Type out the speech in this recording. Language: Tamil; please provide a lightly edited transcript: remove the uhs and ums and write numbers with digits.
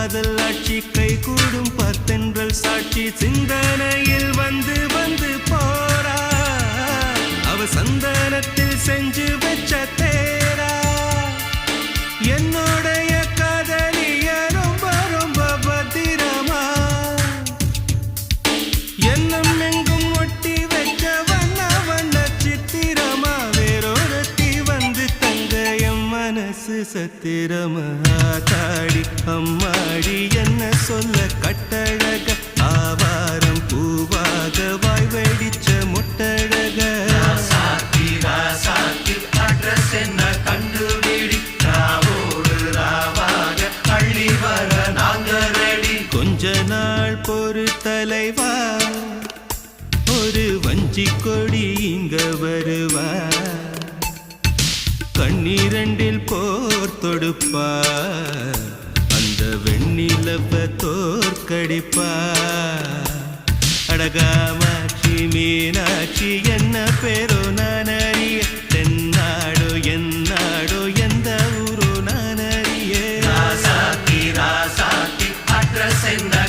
காதல் ஆட்சி கை கூடும் பத்தென்றல் சாட்சி சிந்தனையில் வந்து வந்து போறா அவ சந்தனத்தில் செஞ்சு வச்ச தேரா என்னுடைய காதலிய ரொம்ப ரொம்ப பத்திரமா என்னும் எங்கும் ஒட்டி வச்ச வண்ண வண்ண சித்திரமா வேறொருத்தி வந்து தங்க என் மனசு சத்திரமா தாடி அம்மாடி என்ன சொல்ல கட்டழக ஆவாரம் பூவாக வாய் வெடிச்ச முட்டழக அட்ரஸ் என்ன கண்டுபிடி ராவோடு ராவாக அள்ளி வர நாங்க ரெடி கொஞ்ச நாள் பொறு தலைவா ஒரு வஞ்சி கொடி இங்க வருவா கண்ணீரண்டில் போர் தொடுப்பா அந்த வெண்ணிலவ தோற்கடிப்பா அடகாமாட்சி மீனாட்சி என்ன பேரோ நான் அறிய தென்னாடோ என்னாடோ எந்த ஊரோ நான் அறிய ராசாத்தி அட்ரஸ் என்ன